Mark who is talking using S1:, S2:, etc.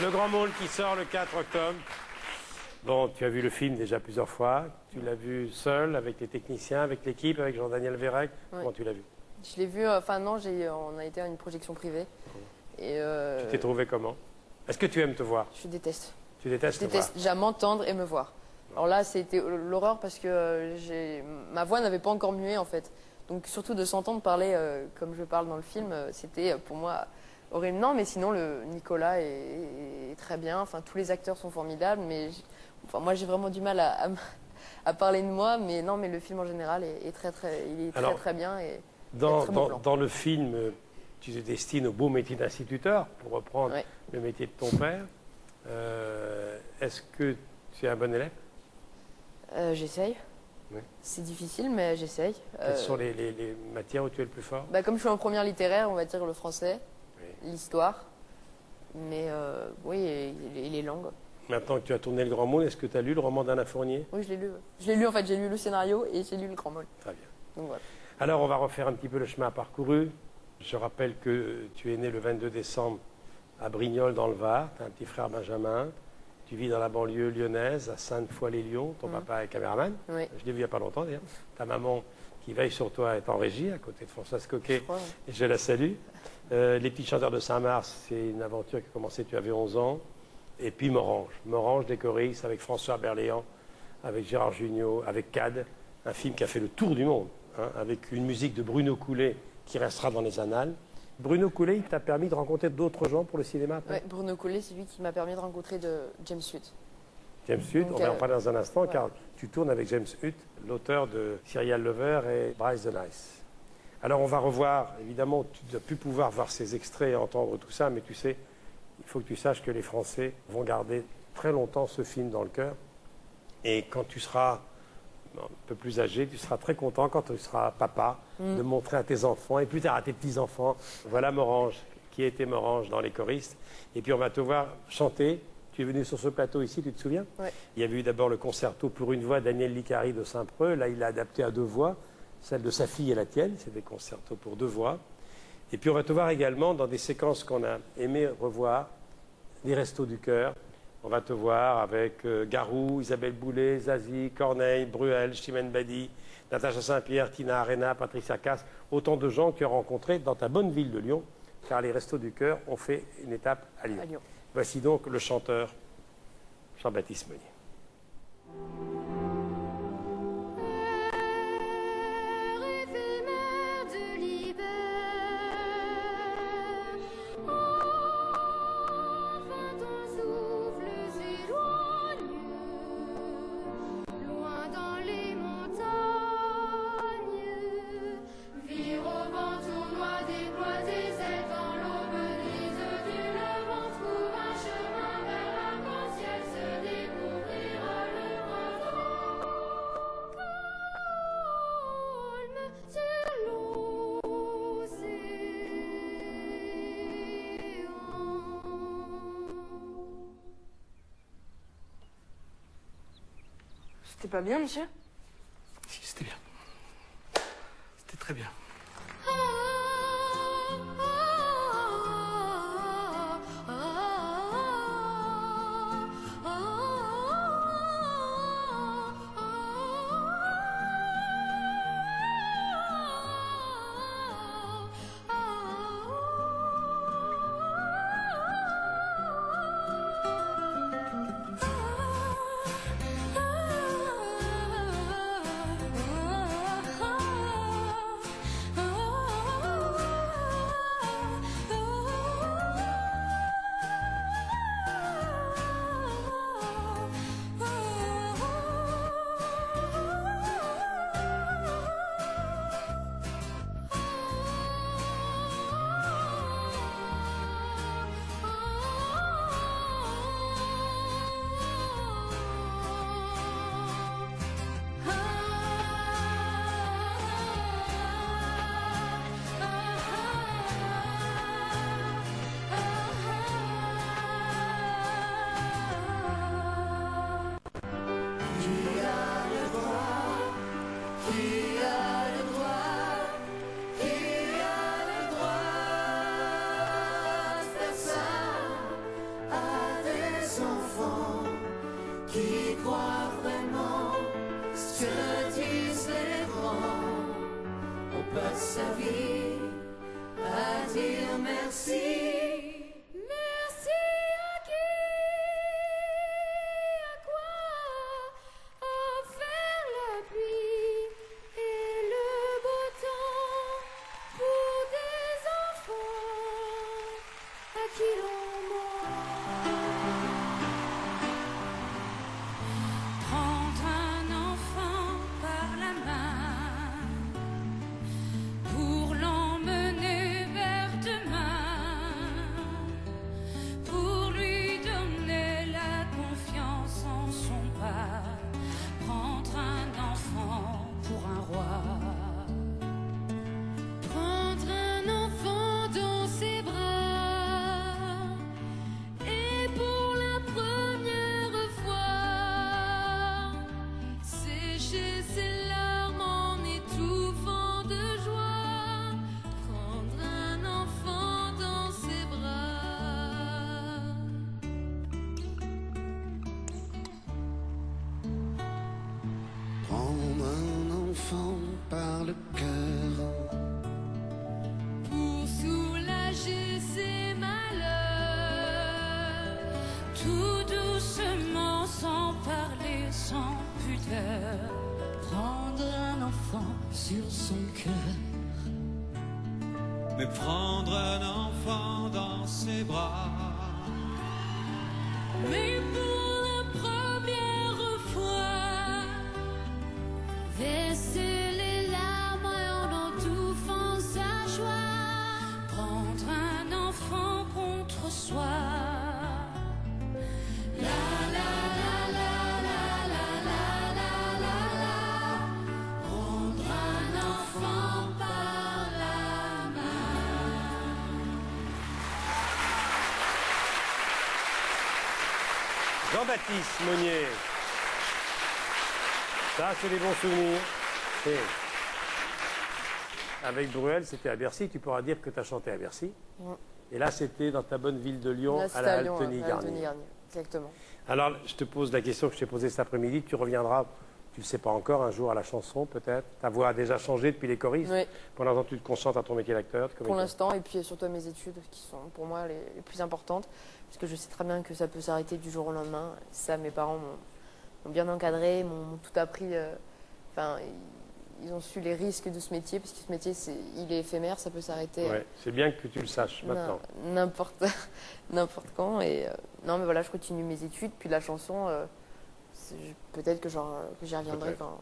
S1: Le Grand Môle qui sort le 4 octobre. Bon, tu as vu le film déjà plusieurs fois. Tu l'as vu seul, avec les techniciens, avec l'équipe, avec Jean-Daniel Vérec.
S2: Oui.
S1: Comment tu l'as vu?
S2: Je l'ai vu, enfin non, on a été à une projection privée. Et
S1: Tu t'es trouvé comment? Est-ce que tu aimes te voir?
S2: je déteste.
S1: Tu détestes
S2: Je
S1: te voir?
S2: déteste déjà m'entendre et me voir. Alors là, c'était l'horreur parce que ma voix n'avait pas encore mué en fait. Donc surtout de s'entendre parler comme je parle dans le film, c'était pour moi horrible. Non, mais sinon le Nicolas est très bien. Enfin, tous les acteurs sont formidables, mais enfin, moi j'ai vraiment du mal à parler de moi. Mais non, mais le film en général est très bien et
S1: dans le film, tu te destines au beau métier d'instituteur pour reprendre le métier de ton père. Est-ce que tu es un bon élève?
S2: J'essaye.
S1: Oui.
S2: C'est difficile, mais j'essaye.
S1: Quelles sont les matières où tu es le plus fort?
S2: Comme je suis en première littéraire, on va dire le français, l'histoire, mais oui, et les langues.
S1: Maintenant que tu as tourné Le Grand Môle, est-ce que tu as lu le roman d'Anna Fournier?
S2: Oui, je l'ai lu. Je l'ai lu, en fait, j'ai lu le scénario et j'ai lu Le Grand Môle.
S1: Très bien.
S2: Donc, voilà.
S1: Alors, on va refaire un petit peu le chemin parcouru. Je rappelle que tu es né le 22 décembre à Brignoles, dans le Var. Tu as un petit frère Benjamin. Tu vis dans la banlieue lyonnaise, à Sainte-Foy-les-Lyons. Ton papa est caméraman.
S2: Oui.
S1: Je l'ai vu il n'y a pas longtemps, d'ailleurs. Ta maman, qui veille sur toi, est en régie, à côté de Françoise Coquet. Et je la salue. Les Petits Chanteurs de Saint-Mars, c'est une aventure qui a commencé, tu avais 11 ans. Et puis Morange. Morange des choristes, avec François Berléand, avec Gérard Jugnot, avec Cad. Un film qui a fait le tour du monde, hein, avec une musique de Bruno Coulet qui restera dans les annales. Bruno Coulet, il t'a permis de rencontrer d'autres gens pour le cinéma?
S2: Oui, Bruno Coulet, c'est lui qui m'a permis de rencontrer James Hutt.
S1: James Hutt, on va en parler dans un instant,
S2: ouais.
S1: car tu tournes avec James Hutt, l'auteur de Serial Lover et Bryce the Nice. Alors on va revoir, évidemment, tu ne dois plus pouvoir voir ces extraits et entendre tout ça, mais tu sais, il faut que tu saches que les Français vont garder très longtemps ce film dans le cœur. Et quand tu seras un peu plus âgé, tu seras très content quand tu seras papa de montrer à tes enfants et plus tard à tes petits-enfants, voilà Morange, qui était Morange dans Les Choristes. Et puis on va te voir chanter. Tu es venu sur ce plateau ici, tu te souviens?
S2: Ouais.
S1: Il y avait eu d'abord le concerto pour une voix d'Agnès Licari de Saint-Preux. Là, il l'a adapté à 2 voix, celle de sa fille et la tienne. C'est des concertos pour 2 voix. Et puis on va te voir également dans des séquences qu'on a aimé revoir, des Restos du Cœur. On va te voir avec Garou, Isabelle Boulay, Zazie, Corneille, Bruel, Chimène Badi, Natacha Saint-Pierre, Tina Arena, Patricia Cass. Autant de gens que tu as rencontrés dans ta bonne ville de Lyon, car les Restos du Cœur ont fait une étape à Lyon. Voici donc le chanteur Jean-Baptiste Monnier.
S3: C'était pas bien, monsieur?
S4: Si, c'était bien. C'était très bien.
S3: crois vraiment ce que disent les grands. On passe sa vie à dire merci. Merci à qui, à quoi, à faire la pluie et le beau temps pour des enfants à qui l'on ment. Prendre un enfant par la main pour l'emmener vers demain, pour lui donner la confiance en son pas. Prendre un enfant pour un roi. Prendre un enfant dans ses bras et pour la première fois sécher ses larmes en étouffant de joie. Prendre un enfant dans ses bras.
S5: Prendre un enfant par le cœur
S3: Pour soulager ses malheurs, tout doucement, sans parler, sans pudeur. Prendre un enfant sur son cœur.
S6: Mais prendre un enfant dans ses bras,
S3: Mais pour la première fois, verser les larmes en étouffant sa joie. Prendre un enfant contre soi. La la la la la la la la la la. Prendre un enfant par la main.
S1: Jean-Baptiste Monnier. Ça, c'est des bons souvenirs. Et avec Bruel, c'était à Bercy. Tu pourras dire que tu as chanté à Bercy.
S2: Ouais.
S1: Et là, c'était dans ta bonne ville de Lyon,
S2: Là,
S1: à
S2: c'était
S1: la
S2: à Lyon,
S1: Altony
S2: à
S1: Garnier.
S2: Altony Garnier. Exactement.
S1: Alors, je te pose la question que je t'ai posée cet après-midi. Tu reviendras, tu ne le sais pas encore, un jour à la chanson, peut-être. Ta voix a déjà changé depuis les choristes.
S2: Oui,
S1: Pour l'instant, tu te concentres à ton métier d'acteur. de
S2: pour
S1: comédien.
S2: l'instant, et puis surtout à mes études qui sont pour moi les plus importantes, parce que je sais très bien que ça peut s'arrêter du jour au lendemain. Ça, mes parents m'ont bien encadré, m'ont tout appris. Enfin, ils ont su les risques de ce métier, parce que ce métier, il est éphémère, ça peut s'arrêter
S1: Ouais, c'est bien que tu le saches maintenant.
S2: n'importe n'importe quand. Et non, mais voilà, je continue mes études, puis la chanson, peut-être que j'y reviendrai
S1: Peut-être.